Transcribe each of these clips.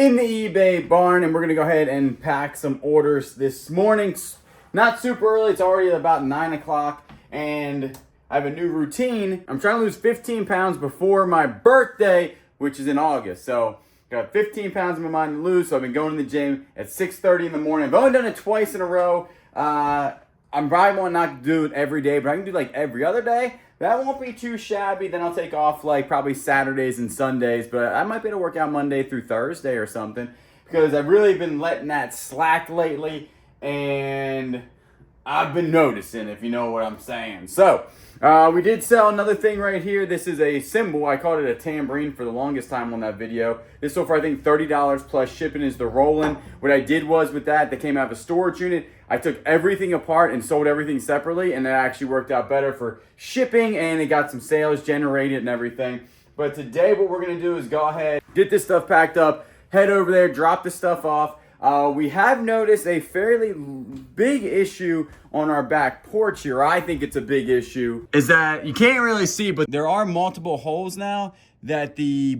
in the eBay barn, and we're gonna go ahead and pack some orders this morning. Not super early, it's already about 9 o'clock, and I have a new routine. I'm trying to lose 15 pounds before my birthday, which is in August. So got 15 pounds in my mind to lose, so I've been going to the gym at 6:30 in the morning. I've only done it twice in a row. I'm probably want not to do it every day, but I can do like every other day. That won't be too shabby. Then I'll take off like probably Saturdays and Sundays, but I might be able to work out Monday through Thursday or something, because I've really been letting that slack lately, and I've been noticing, if you know what I'm saying. So we did sell another thing right here. This is a symbol. I called it a tambourine for the longest time on that video. This sold for I think $30 plus shipping is the rolling. What I did was with that, they came out of a storage unit. I took everything apart and sold everything separately, and that actually worked out better for shipping, and it got some sales generated and everything. But today what we're gonna do is go ahead, get this stuff packed up, head over there, drop the stuff off. We have noticed a fairly big issue on our back porch here. I think it's a big issue, is that you can't really see, but there are multiple holes now that the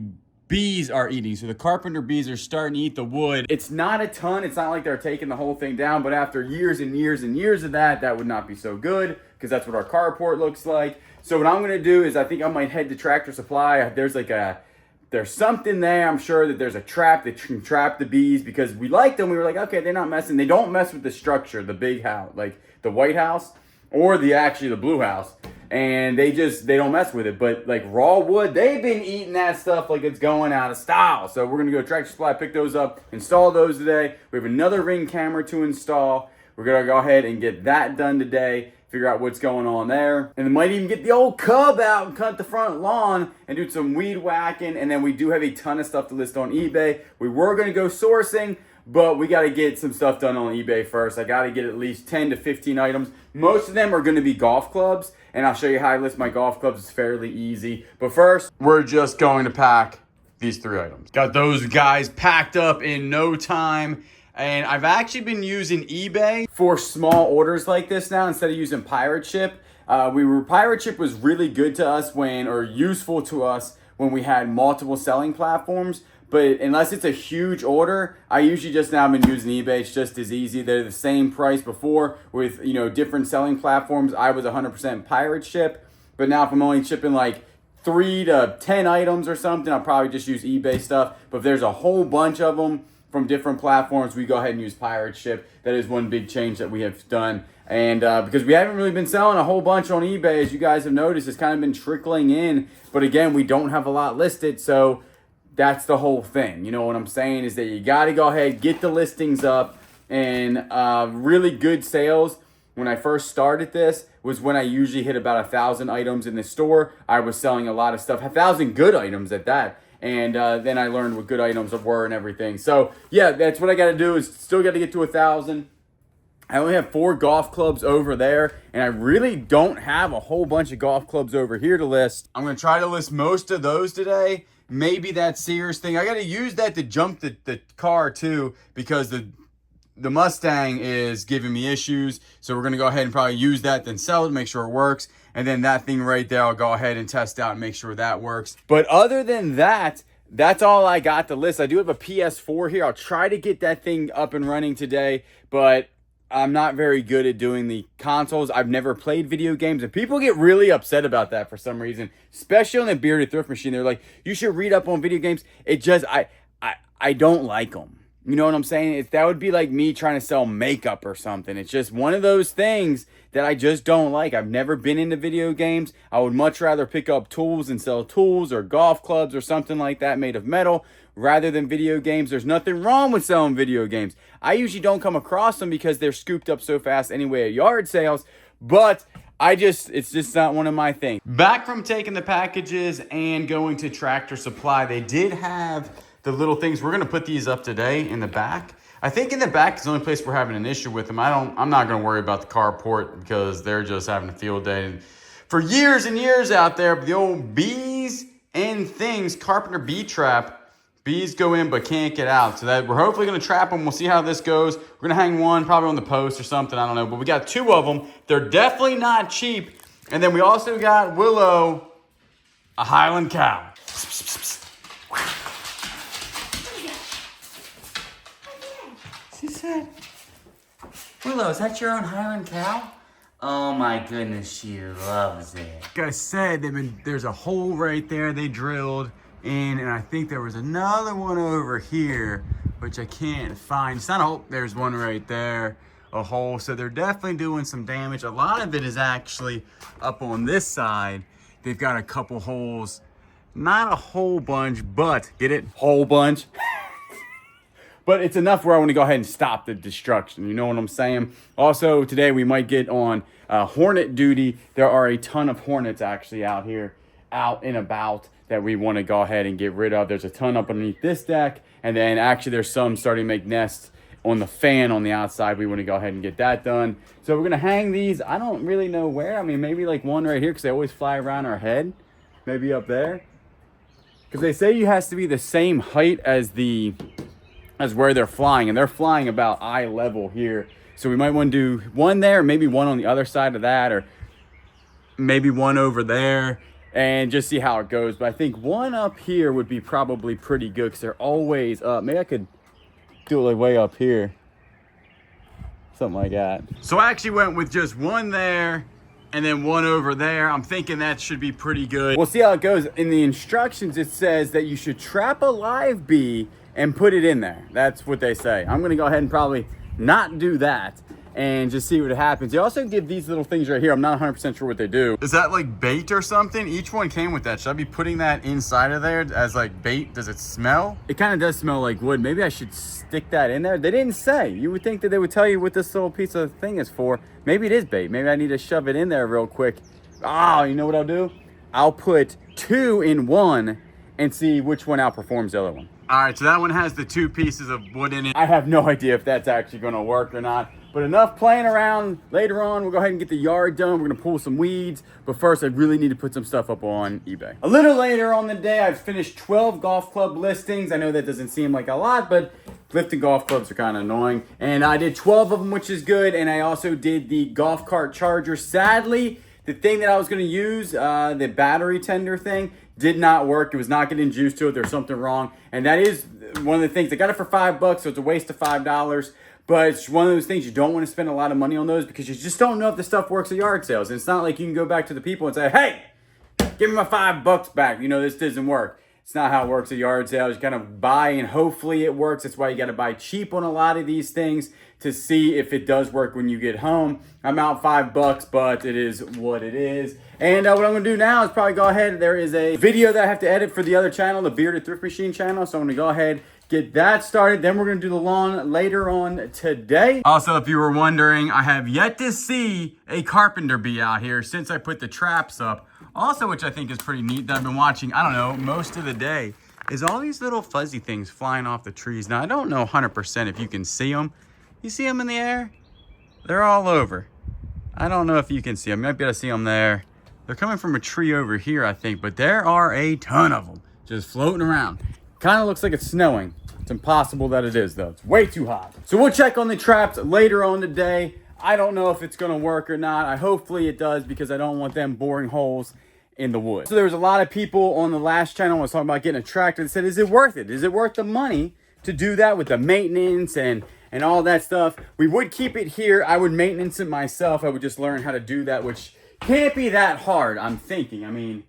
bees are eating. So the carpenter bees are starting to eat the wood. It's not a ton. It's not like they're taking the whole thing down, but after years and years and years of that, that would not be so good, because that's what our carport looks like. So what I'm gonna do is I think I might head to Tractor Supply. There's something there. I'm sure that there's a trap that can trap the bees, because we liked them. We were like, okay, they're not messing. They don't mess with the structure, the big house, like the White House or the blue house. And they don't mess with it. But like raw wood, they've been eating that stuff like it's going out of style. So we're gonna go to Tractor Supply, pick those up, install those today. We have another Ring camera to install. We're gonna go ahead and get that done today, figure out what's going on there. And then might even get the old Cub out and cut the front lawn and do some weed whacking. And then we do have a ton of stuff to list on eBay. We were gonna go sourcing, but we gotta get some stuff done on eBay first. I gotta get at least 10 to 15 items. Most of them are gonna be golf clubs, and I'll show you how I list my golf clubs. It's fairly easy. But first, we're just going to pack these 3 items. Got those guys packed up in no time. And I've actually been using eBay for small orders like this now instead of using Pirate Ship. Pirate Ship was really good to us useful to us when we had multiple selling platforms. But unless it's a huge order, I usually just now been using eBay. It's just as easy. They're the same price before with, different selling platforms. I was 100% Pirate Ship, but now if I'm only shipping like 3 to 10 items or something, I'll probably just use eBay stuff. But if there's a whole bunch of them from different platforms, we go ahead and use Pirate Ship. That is one big change that we have done. And because we haven't really been selling a whole bunch on eBay, as you guys have noticed, it's kind of been trickling in. But again, we don't have a lot listed, so that's the whole thing. You know what I'm saying? Is that you got to go ahead, get the listings up, and really good sales. When I first started this was when I usually hit about 1,000 items in the store. I was selling a lot of stuff, 1,000 good items at that. And then I learned what good items were and everything. So yeah, that's what I got to do, is still got to get to 1,000. I only have 4 golf clubs over there, and I really don't have a whole bunch of golf clubs over here to list. I'm going to try to list most of those today. Maybe that Sears thing. I got to use that to jump the car too, because the Mustang is giving me issues. So we're going to go ahead and probably use that, then sell it, make sure it works. And then that thing right there, I'll go ahead and test out and make sure that works. But other than that, that's all I got to list. I do have a PS4 here. I'll try to get that thing up and running today, but I'm not very good at doing the consoles. I've never played video games, and people get really upset about that for some reason, especially on the Bearded Thrift Machine. They're like, you should read up on video games. It just, I don't like them. You know what I'm saying? That would be like me trying to sell makeup or something. It's just one of those things that I just don't like. I've never been into video games. I would much rather pick up tools and sell tools, or golf clubs or something like that made of metal, rather than video games. There's nothing wrong with selling video games. I usually don't come across them because they're scooped up so fast anyway at yard sales, but it's just not one of my things. Back from taking the packages and going to Tractor Supply, they did have the little things. We're going to put these up today in the back. I think in the back is the only place we're having an issue with them. I'm not going to worry about the carport because they're just having a field day. And for years and years out there, the old bees and things, carpenter bee trap, bees go in but can't get out. So that we're hopefully going to trap them. We'll see how this goes. We're going to hang one probably on the post or something. I don't know. But we got 2 of them. They're definitely not cheap. And then we also got Willow, a Highland cow. said, Willow, is that your own Highland cow? Oh my goodness, she loves it. Like I said, there's a hole right there they drilled in, and I think there was another one over here, which I can't find. It's not a hole, there's one right there, a hole. So they're definitely doing some damage. A lot of it is actually up on this side. They've got a couple holes, not a whole bunch, but get it? Whole bunch. But it's enough where I want to go ahead and stop the destruction. You know what I'm saying? Also, today we might get on hornet duty. There are a ton of hornets actually out here, out and about, that we want to go ahead and get rid of. There's a ton up underneath this deck. And then actually there's some starting to make nests on the fan on the outside. We want to go ahead and get that done. So we're going to hang these. I don't really know where. I mean, maybe like one right here because they always fly around our head. Maybe up there. Because they say you has to be the same height as where they're flying, and they're flying about eye level here. So we might want to do one there, maybe one on the other side of that, or maybe one over there, and just see how it goes. But I think one up here would be probably pretty good because they're always up. Maybe I could do it like way up here, something like that. So I actually went with just one there and then one over there. I'm thinking that should be pretty good. We'll see how it goes. In the instructions, it says that you should trap a live bee and put it in there. That's what they say. I'm gonna go ahead and probably not do that and just see what happens. They also give these little things right here. I'm not 100% sure what they do. Is that like bait or something? Each one came with that. Should I be putting that inside of there as like bait? Does it smell? It kind of does smell like wood. Maybe I should stick that in there. They didn't say. You would think that they would tell you what this little piece of thing is for. Maybe it is bait. Maybe I need to shove it in there real quick. Oh, you know what I'll do? I'll put 2 in one and see which one outperforms the other one. All right, so that one has the 2 pieces of wood in it. I have no idea if that's actually gonna work or not, but enough playing around. Later on, we'll go ahead and get the yard done. We're gonna pull some weeds, but first I really need to put some stuff up on eBay. A little later on the day, I've finished 12 golf club listings. I know that doesn't seem like a lot, but lifting golf clubs are kind of annoying. And I did 12 of them, which is good, and I also did the golf cart charger. Sadly, the thing that I was gonna use, the battery tender thing, did not work. It was not getting juice to it. There's something wrong. And that is one of the things. I got it for $5, so it's a waste of $5. But it's one of those things you don't want to spend a lot of money on those because you just don't know if the stuff works at yard sales. And it's not like you can go back to the people and say, hey, give me my $5 back. You know, this doesn't work. It's not how it works at yard sales. You kind of buy and hopefully it works. That's why you got to buy cheap on a lot of these things to see if it does work when you get home. I'm out $5, but it is what it is. And what I'm gonna do now is probably go ahead. There is a video that I have to edit for the other channel, the Bearded Thrift Machine channel. So I'm gonna go ahead, get that started. Then we're gonna do the lawn later on today. Also, if you were wondering, I have yet to see a carpenter bee out here since I put the traps up. Also, which I think is pretty neat that I've been watching, I don't know, most of the day, is all these little fuzzy things flying off the trees. Now, I don't know 100% if you can see them. You see them in the air? They're all over. I don't know if you can see them. You might be able to see them there. They're coming from a tree over here, I think, but there are a ton of them just floating around. Kind of looks like it's snowing. It's impossible that it is, though. It's way too hot. So we'll check on the traps later on today. I don't know if it's going to work or not. Hopefully it does because I don't want them boring holes in the wood. So there was a lot of people on the last channel I was talking about getting a tractor that said, is it worth it? Is it worth the money to do that with the maintenance and all that stuff? We would keep it here. I would maintenance it myself. I would just learn how to do that, which can't be that hard, I'm thinking. I mean,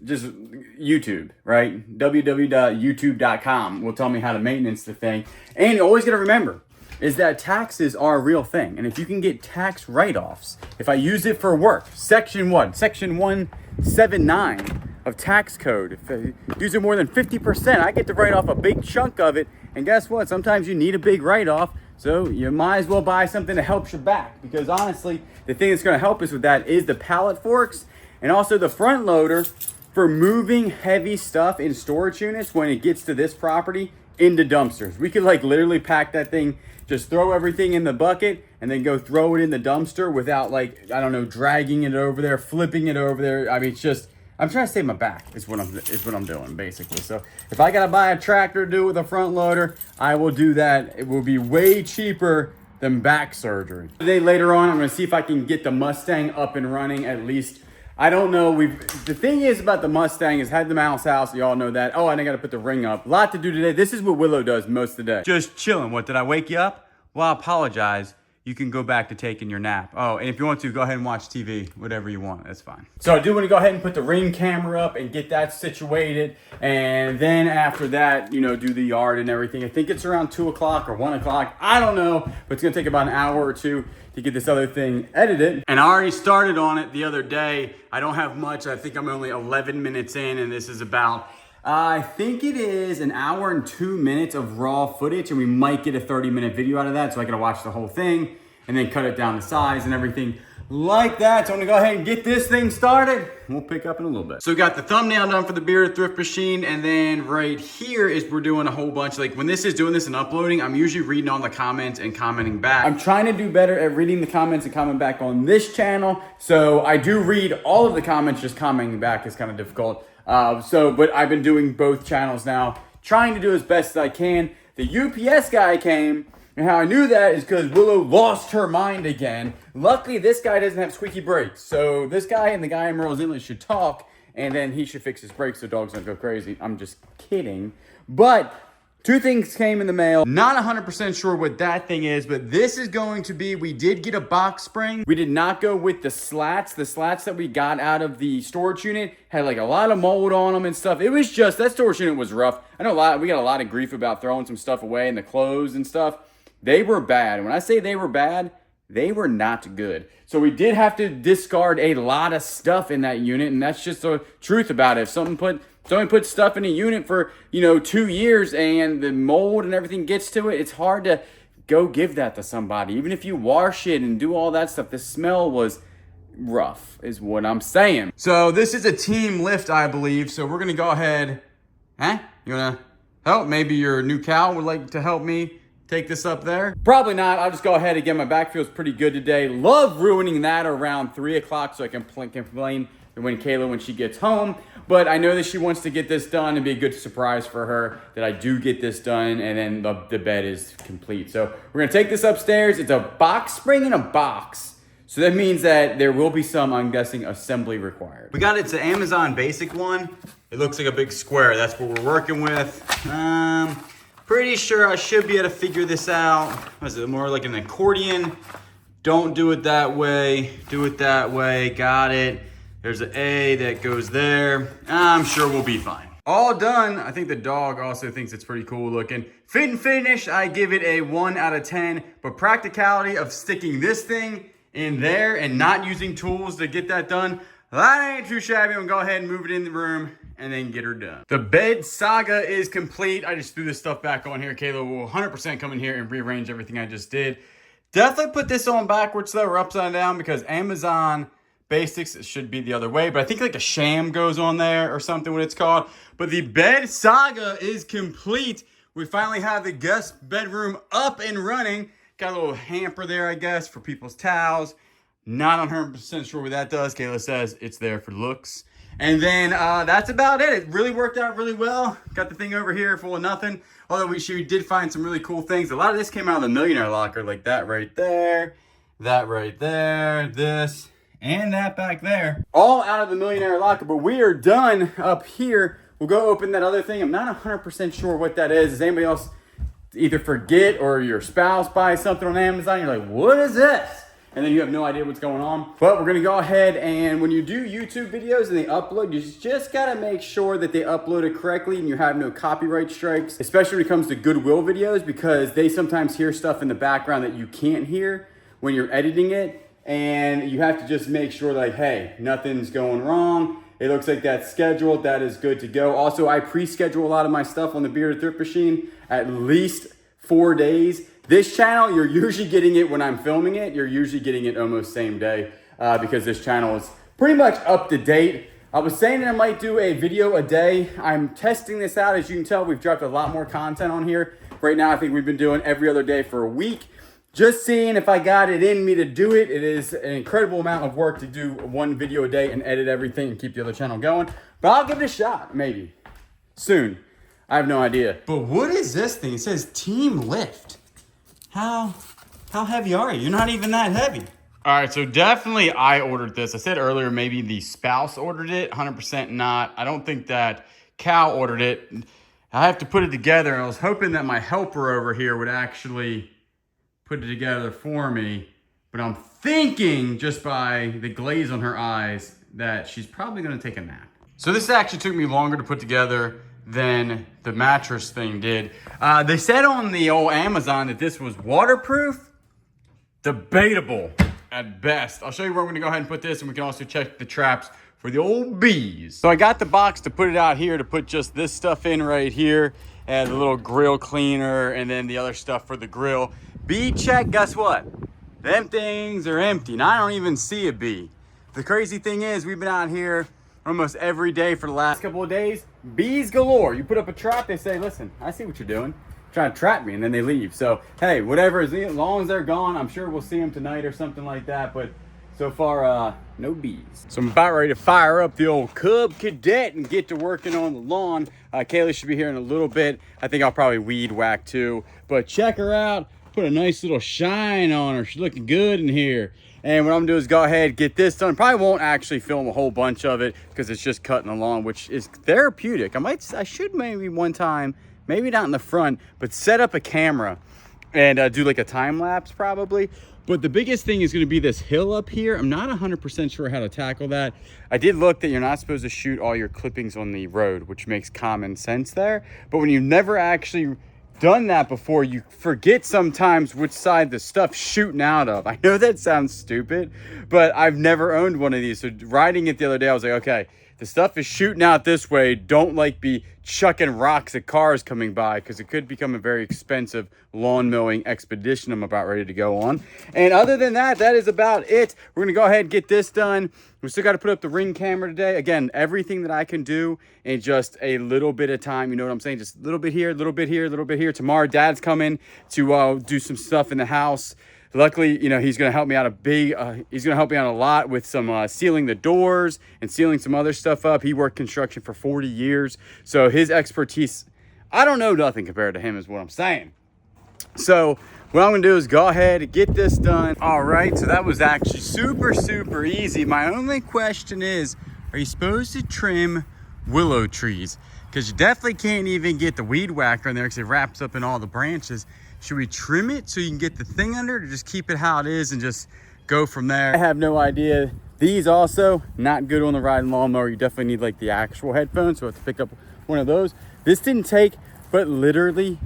just YouTube, right? www.youtube.com will tell me how to maintenance the thing. And you always got to remember is that taxes are a real thing. And if you can get tax write-offs, if I use it for work, section 179 of tax code, if I use it more than 50%, I get to write off a big chunk of it. And guess what? Sometimes you need a big write-off. So you might as well buy something that helps your back, because honestly, the thing that's going to help us with that is the pallet forks and also the front loader for moving heavy stuff in storage units when it gets to this property into dumpsters. We could like literally pack that thing, just throw everything in the bucket and then go throw it in the dumpster without like, I don't know, dragging it over there, flipping it over there. I mean, it's just, I'm trying to save my back is what I'm doing basically. So if I gotta buy a tractor to do it with a front loader, I will do that. It will be way cheaper than back surgery. Today later on, I'm gonna see if I can get the Mustang up and running at least. I don't know. The thing is about the Mustang is had the mouse house. You all know that. Oh, and I gotta put the ring up. A lot to do today. This is what Willow does most of the day. Just chilling. What, did I wake you up? well, I apologize. You can go back to taking your nap. Oh, and if you want to, go ahead and watch TV, whatever you want, that's fine. So I do want to go ahead and put the Ring camera up and get that situated. And then after that, you know, do the yard and everything. I think it's around 2 o'clock or 1 o'clock. I don't know, but it's gonna take about an hour or two to get this other thing edited. And I already started on it the other day. I don't have much. I think I'm only 11 minutes in, and this is about, I think it is an hour and 2 minutes of raw footage, and we might get a 30-minute video out of that, so I gotta watch the whole thing and then cut it down to size and everything like that. So I'm gonna go ahead and get this thing started. We'll pick up in a little bit. So we got the thumbnail done for the Bearded Thrift Machine, and then right here is we're doing a whole bunch. Like when this is doing this and uploading, I'm usually reading all the comments and commenting back. I'm trying to do better at reading the comments and commenting back on this channel. So I do read all of the comments, just commenting back is kind of difficult. But I've been doing both channels now, trying to do as best as I can. The UPS guy came, and how I knew that is because Willow lost her mind again. Luckily, this guy doesn't have squeaky brakes. So this guy and the guy in Merle's Inlet should talk, and then he should fix his brakes so dogs don't go crazy. I'm just kidding. But 2 things came in the mail. Not 100% sure what that thing is, but this is going to be, we did get a box spring. We did not go with the slats. The slats that we got out of the storage unit had like a lot of mold on them and stuff. It was just, that storage unit was rough. I know we got a lot of grief about throwing some stuff away and the clothes and stuff. They were bad. When I say they were bad, they were not good. So we did have to discard a lot of stuff in that unit, and that's just the truth about it. If somebody puts stuff in a unit for, 2 years and the mold and everything gets to it, it's hard to go give that to somebody. Even if you wash it and do all that stuff, the smell was rough, is what I'm saying. So this is a team lift, I believe. So we're gonna go ahead. You wanna help? Maybe your new cow would like to help me take this up there? Probably not. I'll just go ahead again. My back feels pretty good today. Love ruining that around 3 o'clock so I can complain when Kayla, when she gets home. But I know that she wants to get this done and be a good surprise for her that I do get this done, and then the bed is complete. So we're gonna take this upstairs. It's a box spring in a box. So that means that there will be some, I'm guessing, assembly required. We got it's an Amazon basic one. It looks like a big square. That's what we're working with. Pretty sure I should be able to figure this out. What is it, more like an accordion? Don't do it that way. Do it that way. Got it. There's an A that goes there. I'm sure we'll be fine. All done. I think the dog also thinks it's pretty cool looking. Fit and finish, I give it a 1 out of 10. But practicality of sticking this thing in there and not using tools to get that done, that ain't too shabby. I'm gonna go ahead and move it in the room and then get her done. The bed saga is complete. I just threw this stuff back on here. Kayla will 100% come in here and rearrange everything I just did. Definitely put this on backwards though, or upside down, because Amazon Basics, it should be the other way, but I think like a sham goes on there or something, what it's called. But the bed saga is complete. We finally have the guest bedroom up and running. Got a little hamper there, I guess, for people's towels. Not 100% sure what that does. Kayla says it's there for looks. And then that's about it. It really worked out really well. Got the thing over here full of nothing. Although she did find some really cool things. A lot of this came out of the Millionaire Locker, like that right there, that right there, this, and that back there. All out of the Millionaire Locker, but we are done up here. We'll go open that other thing. I'm not 100% sure what that is. Does anybody else either forget or your spouse buys something on Amazon? You're like, what is this? And then you have no idea what's going on. But we're gonna go ahead, and when you do YouTube videos and they upload, you just gotta make sure that they upload it correctly and you have no copyright strikes, especially when it comes to Goodwill videos, because they sometimes hear stuff in the background that you can't hear when you're editing it. And you have to just make sure like, hey, nothing's going wrong. It looks like that's scheduled, that is good to go. Also, I pre-schedule a lot of my stuff on the Bearded Thrift Machine at least 4 days. This channel, you're usually getting it when I'm filming it. You're usually getting it almost same day because this channel is pretty much up to date. I was saying that I might do a video a day. I'm testing this out. As you can tell, we've dropped a lot more content on here. Right now, I think we've been doing every other day for a week. Just seeing if I got it in me to do it. It is an incredible amount of work to do one video a day and edit everything and keep the other channel going. But I'll give it a shot, maybe. Soon. I have no idea. But what is this thing? It says Team Lift. How heavy are you? You're not even that heavy. All right, so definitely I ordered this. I said earlier maybe the spouse ordered it. 100% not. I don't think that Cal ordered it. I have to put it together, and I was hoping that my helper over here would actually put it together for me, but I'm thinking just by the glaze on her eyes that she's probably gonna take a nap. So this actually took me longer to put together than the mattress thing did. They said on the old Amazon that this was waterproof. Debatable at best. I'll show you where I'm gonna go ahead and put this, and we can also check the traps for the old bees. So I got the box to put it out here to put just this stuff in right here, and the little grill cleaner, and then the other stuff for the grill. Bee check, guess what? Them things are empty, and I don't even see a bee. The crazy thing is, we've been out here almost every day for the last couple of days. Bees galore. You put up a trap, they say, listen, I see what you're doing. Trying to trap me, and then they leave. So, hey, whatever, as long as they're gone, I'm sure we'll see them tonight or something like that, but so far, no bees. So I'm about ready to fire up the old Cub Cadet and get to working on the lawn. Kaylee should be here in a little bit. I think I'll probably weed whack too, but check her out. Put a nice little shine on her. She's looking good in here. And what I'm gonna do is go ahead, get this done. Probably won't actually film a whole bunch of it because it's just cutting along, which is therapeutic. I should maybe one time, maybe not in the front, but set up a camera and do like a time lapse probably. But the biggest thing is gonna be this hill up here. I'm not 100% sure how to tackle that. I did look that you're not supposed to shoot all your clippings on the road, which makes common sense there. But when you've never actually done that before, you forget sometimes which side the stuff's shooting out of. I know that sounds stupid, but I've never owned one of these. So riding it the other day, I was like, okay, the stuff is shooting out this way. Don't like be chucking rocks at cars coming by because it could become a very expensive lawn mowing expedition I'm about ready to go on. And other than that, that is about it. We're going to go ahead and get this done. We still got to put up the Ring camera today. Again, everything that I can do in just a little bit of time. You know what I'm saying? Just a little bit here, a little bit here, a little bit here. Tomorrow, Dad's coming to do some stuff in the house. Luckily, you know, he's going to help me out he's going to help me out a lot with some sealing the doors and sealing some other stuff up. He worked construction for 40 years. So his expertise, I don't know nothing compared to him is what I'm saying. So what I'm going to do is go ahead and get this done. All right. So that was actually super, super easy. My only question is, are you supposed to trim willow trees? Because you definitely can't even get the weed whacker in there because it wraps up in all the branches. Should we trim it so you can get the thing under it, or just keep it how it is and just go from there? I have no idea. These also not good on the riding lawnmower. You definitely need like the actual headphones, so I have to pick up one of those. This didn't take but literally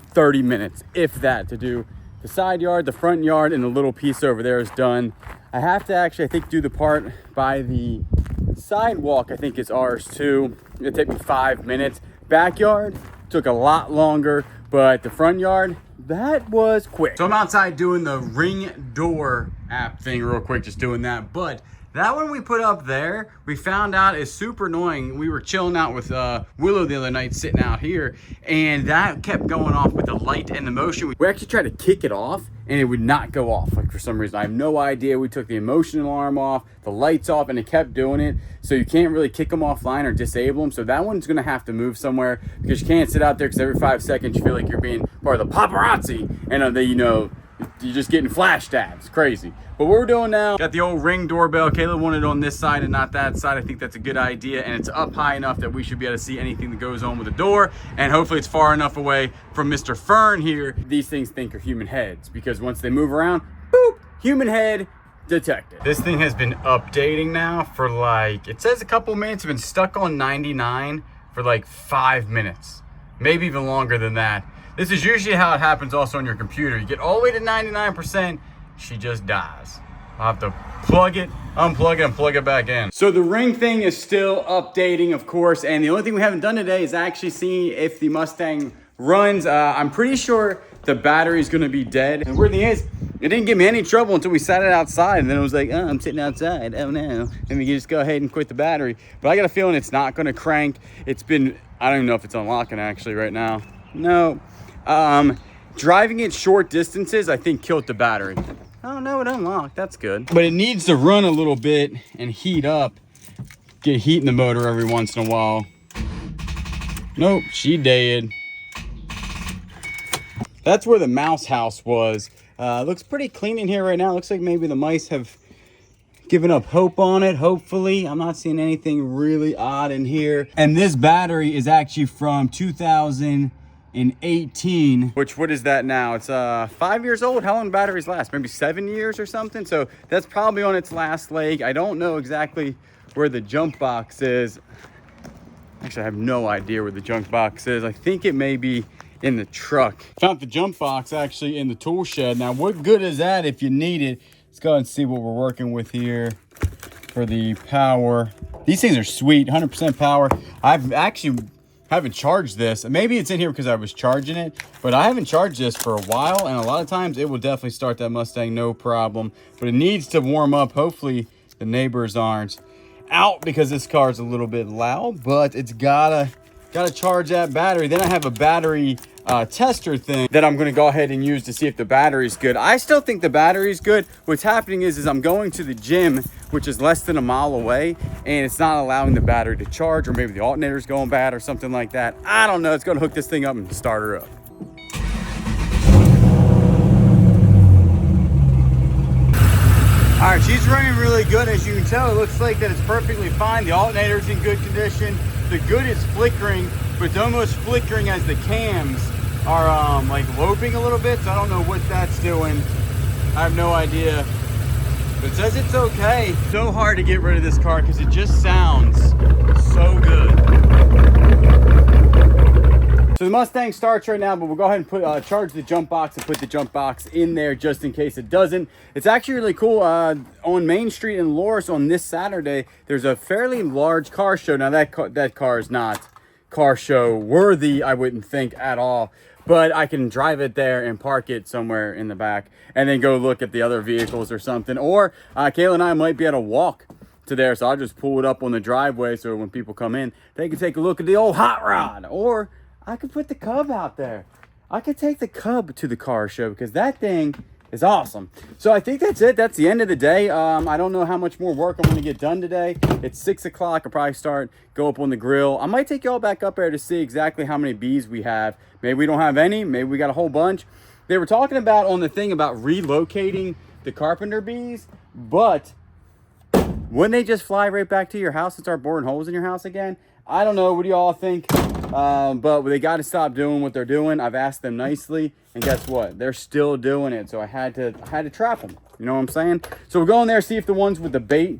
30 minutes, if that, to do the side yard, the front yard, and the little piece over there is done. I have to actually, I think, do the part by the sidewalk. I think it's ours too. It'll take me 5 minutes. Backyard took a lot longer, but the front yard, that was quick. So I'm outside doing the Ring door app thing real quick, just doing that. But that one we put up there, we found out is super annoying. We were chilling out with Willow the other night, sitting out here, and that kept going off with the light and the motion. We actually tried to kick it off, and it would not go off, like for some reason. I have no idea. We took the motion alarm off, the lights off, and it kept doing it. So you can't really kick them offline or disable them. So that one's gonna have to move somewhere because you can't sit out there because every 5 seconds you feel like you're being part of the paparazzi, and you know, you're just getting flashed at. It's crazy. But what we're doing now, got the old Ring doorbell. Kayla wanted it on this side and not that side. I think that's a good idea, and it's up high enough that we should be able to see anything that goes on with the door, and hopefully it's far enough away from Mr. Fern here. These things think are human heads because once they move around, boop, human head detected. This thing has been updating now for like, it says a couple minutes. It's been stuck on 99 for like 5 minutes, maybe even longer than that. This is usually how it happens also on your computer. You get all the way to 99%, she just dies. I'll have to plug it, unplug it, and plug it back in. So the Ring thing is still updating, of course, and the only thing we haven't done today is actually see if the Mustang runs. I'm pretty sure the battery's gonna be dead. And the weird thing is, it didn't give me any trouble until we sat it outside, and then it was like, oh, I'm sitting outside, oh no. And we can just go ahead and quit the battery. But I got a feeling it's not gonna crank. It's been, I don't even know if it's unlocking actually right now. No. Driving it short distances, I think killed the battery. Oh no, it unlocked, that's good. But it needs to run a little bit and heat up. Get heat in the motor every once in a while. Nope, she dead. That's where the mouse house was. Looks pretty clean in here right now. Looks like maybe the mice have given up hope on it, hopefully. I'm not seeing anything really odd in here. And this battery is actually from 2000. 2018, which what is that now? It's 5 years old. How long do batteries last? Maybe 7 years or something. So that's probably on its last leg. I don't know exactly where the junk box is. Actually, I have no idea where the junk box is. I think it may be in the truck. Found the jump box actually in the tool shed. Now, what good is that if you need it? Let's go ahead and see what we're working with here for the power. These things are sweet, 100% power. I've actually haven't charged this. Maybe it's in here because I was charging it, but I haven't charged this for a while, and a lot of times it will definitely start that Mustang, no problem. But it needs to warm up. Hopefully the neighbors aren't out because this car is a little bit loud, but it's gotta charge that battery. Then I have a battery tester thing that I'm gonna go ahead and use to see if the battery's good. I still think the battery's good. What's happening is I'm going to the gym, which is less than a mile away, and it's not allowing the battery to charge, or maybe the alternator's going bad or something like that. I don't know. It's gonna hook this thing up and start her up. All right, she's running really good. As you can tell, it looks like that it's perfectly fine. The alternator's in good condition. The good is flickering, but it's almost flickering as the cams are like loping a little bit. So I don't know what that's doing. I have no idea. But it says it's okay. So hard to get rid of this car because it just sounds so good. So the Mustang starts right now, but we'll go ahead and put charge the jump box and put the jump box in there just in case it doesn't. It's actually really cool. On Main Street in Loris on this Saturday, there's a fairly large car show. Now that car is not car show worthy, I wouldn't think at all. But I can drive it there and park it somewhere in the back and then go look at the other vehicles or something. Or Kayla and I might be able to walk to there, so I'll just pull it up on the driveway so when people come in, they can take a look at the old hot rod. Or I could put the Cub out there. I could take the Cub to the car show because that thing is awesome. So I think that's it. That's the end of the day. I don't know how much more work I'm going to get done today. It's 6 o'clock. I'll probably go up on the grill. I might take y'all back up there to see exactly how many bees we have. Maybe we don't have any. Maybe we got a whole bunch. They were talking about on the thing about relocating the carpenter bees, but wouldn't they just fly right back to your house and start boring holes in your house again? I don't know. What do y'all think? But they got to stop doing what they're doing. I've asked them nicely, and guess what? They're still doing it. So I had to trap them. You know what I'm saying? So we'll go in there, see if the ones with the bait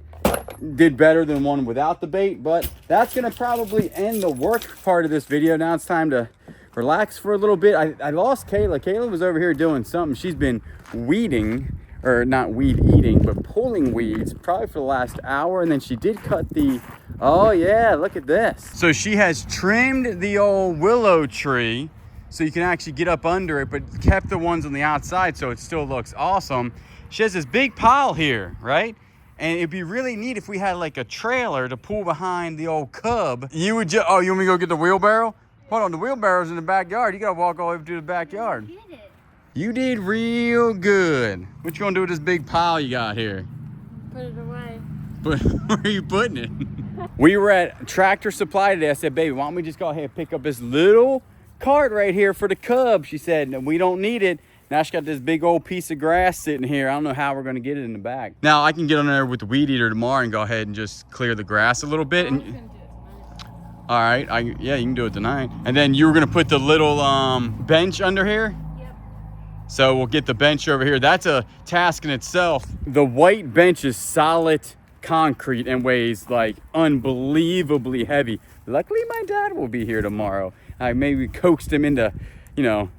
did better than one without the bait. But that's going to probably end the work part of this video. Now it's time to relax for a little bit. I lost Kayla. Kayla was over here doing something. She's been weeding, or not weed eating, but pulling weeds probably for the last hour. And then she did cut the, oh yeah, look at this. So she has trimmed the old willow tree so you can actually get up under it, but kept the ones on the outside so it still looks awesome. She has this big pile here, right? And it'd be really neat if we had like a trailer to pull behind the old Cub. You would just, oh, you want me to go get the wheelbarrow? Hold on, the wheelbarrow's in the backyard. You gotta walk all the way to the backyard. Get it. You did real good. What you gonna do with this big pile you got here? Put it away. But where are you putting it? We were at Tractor Supply today. I said, baby, why don't we just go ahead and pick up this little cart right here for the Cub? She said, no, we don't need it. Now she got this big old piece of grass sitting here. I don't know how we're gonna get it in the back. Now I can get on there with the weed eater tomorrow and go ahead and just clear the grass a little bit. And all right, yeah, you can do it tonight. And then you were gonna put the little bench under here? Yep. So we'll get the bench over here. That's a task in itself. The white bench is solid concrete and weighs like unbelievably heavy. Luckily my dad will be here tomorrow. I maybe coaxed him into, you know,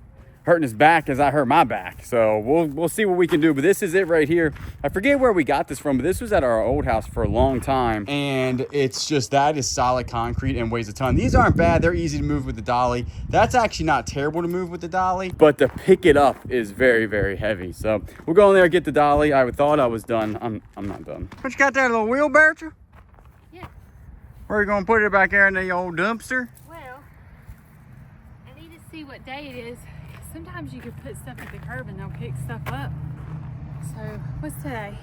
hurting his back as I hurt my back. So we'll see what we can do. But this is it right here. I forget where we got this from, but this was at our old house for a long time. And it's just, that is solid concrete and weighs a ton. These aren't bad. They're easy to move with the dolly. That's actually not terrible to move with the dolly, but to pick it up is very, very heavy. So we'll go in there and get the dolly. I thought I was done. I'm not done. What you got there, a little wheelbarrow? Yeah. Where are you gonna put it back there in the old dumpster? Well, I need to see what day it is. Sometimes you can put stuff at the curb and they'll pick stuff up. So, what's today?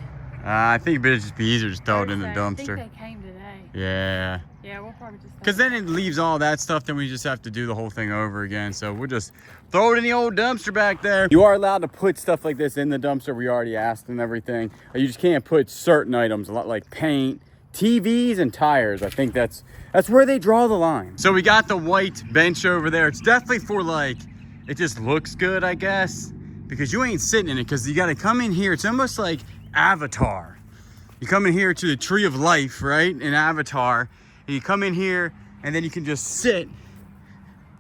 I think it'd just be easier to throw it in the dumpster. I think they came today. Yeah. Yeah, we'll probably just... Because then it leaves all that stuff, then we just have to do the whole thing over again. So we'll just throw it in the old dumpster back there. You are allowed to put stuff like this in the dumpster. We already asked and everything. You just can't put certain items, a lot like paint, TVs and tires. I think that's where they draw the line. So we got the white bench over there. It's definitely for like, it just looks good, I guess, because you ain't sitting in it, because you got to come in here. It's almost like Avatar. You come in here to the tree of life, right? In Avatar, and you come in here and then you can just sit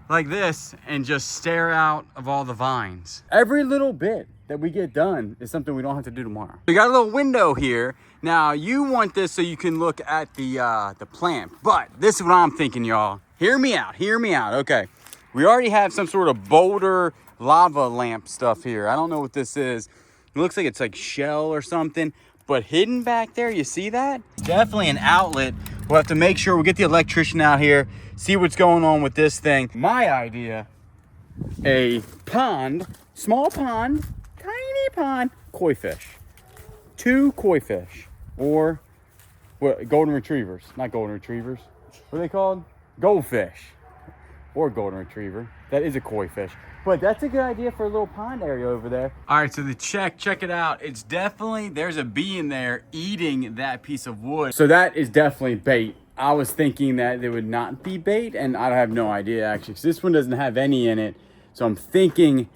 like this and just stare out of all the vines. Every little bit that we get done is something we don't have to do tomorrow. We got a little window here. Now you want this so you can look at the plant, but this is what I'm thinking, y'all. Hear me out, okay. We already have some sort of boulder lava lamp stuff here. I don't know what this is. It looks like it's like shell or something, but hidden back there, you see that? Definitely an outlet. We'll have to make sure we get the electrician out here, see what's going on with this thing. My idea, a pond, small pond, tiny pond, koi fish. 2 koi fish, or what, golden retrievers, not golden retrievers. What are they called? Goldfish, or golden retriever. That is a koi fish. But that's a good idea for a little pond area over there. All right, so the check it out. It's definitely, there's a bee in there eating that piece of wood. So that is definitely bait. I was thinking that it would not be bait, and I have no idea actually, because this one doesn't have any in it. So I'm thinking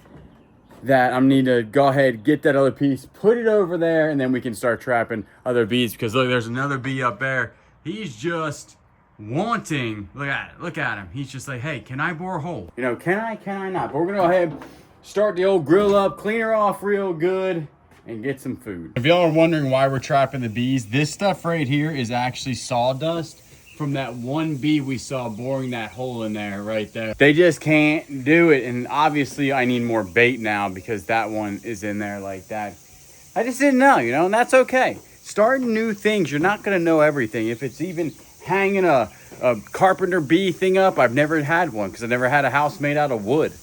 that I need to go ahead, get that other piece, put it over there, and then we can start trapping other bees, because look, there's another bee up there. He's just wanting, look at him. He's just like, hey, can I bore a hole? You know, can I not? But we're gonna go ahead, start the old grill up, clean her off real good, and get some food. If y'all are wondering why we're trapping the bees, this stuff right here is actually sawdust from that one bee we saw boring that hole in there right there. They just can't do it, and obviously I need more bait now because that one is in there like that. I just didn't know, you know, and that's okay. Starting new things, you're not gonna know everything. If it's even hanging a carpenter bee thing up, I've never had one because I never had a house made out of wood.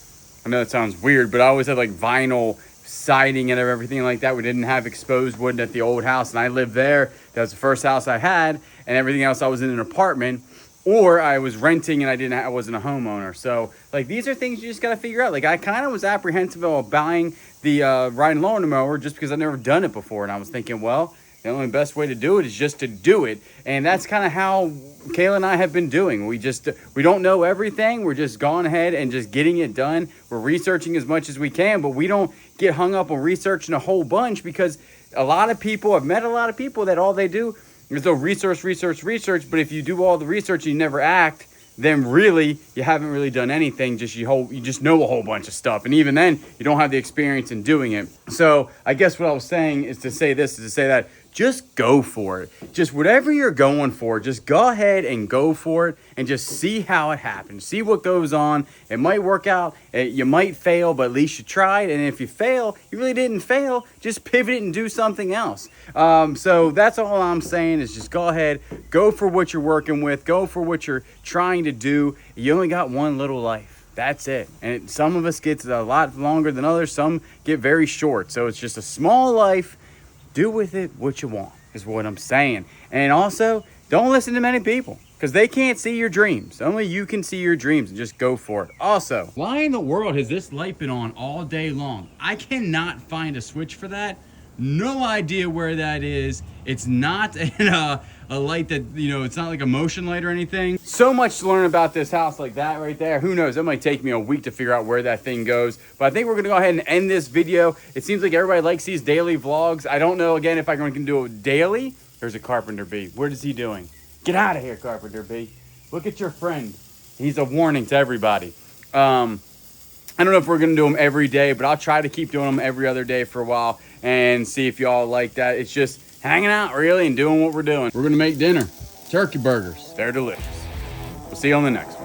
I know that sounds weird, but I always had like vinyl siding and everything like that. We didn't have exposed wood at the old house, and I lived there. That was the first house I had, and everything else I was in an apartment, or I was renting and I wasn't a homeowner. So like, these are things you just got to figure out. Like, I kind of was apprehensive about buying the riding lawnmower just because I've never done it before, and I was thinking, well, the only best way to do it is just to do it. And that's kind of how Kayla and I have been doing. We don't know everything. We're just going ahead and just getting it done. We're researching as much as we can, but we don't get hung up on researching a whole bunch, because a lot of people, I've met a lot of people that all they do is they'll research. But if you do all the research and you never act, then really you haven't really done anything. You just know a whole bunch of stuff, and even then you don't have the experience in doing it. So I guess what I was saying is to say that just go for it. Just whatever you're going for, just go ahead and go for it, and just see how it happens. See what goes on. It might work out. You might fail, but at least you tried. And if you fail, you really didn't fail. Just pivot it and do something else. So that's all I'm saying, is just go ahead, go for what you're working with, go for what you're trying to do. You only got one little life. That's it. And some of us get a lot longer than others. Some get very short. So it's just a small life. Do with it what you want, is what I'm saying. And also, don't listen to many people, because they can't see your dreams. Only you can see your dreams, and just go for it. Also, why in the world has this light been on all day long? I cannot find a switch for that. No idea where that is. It's not a light that, you know, it's not like a motion light or anything. So much to learn about this house like that right there. Who knows? It might take me a week to figure out where that thing goes. But I think we're going to go ahead and end this video. It seems like everybody likes these daily vlogs. I don't know, again, if I can do it daily. There's a carpenter bee. What is he doing? Get out of here, carpenter bee. Look at your friend. He's a warning to everybody. I don't know if we're going to do them every day, but I'll try to keep doing them every other day for a while and see if y'all like that. It's just hanging out, really, and doing what we're doing. We're going to make dinner. Turkey burgers. They're delicious. We'll see you on the next one.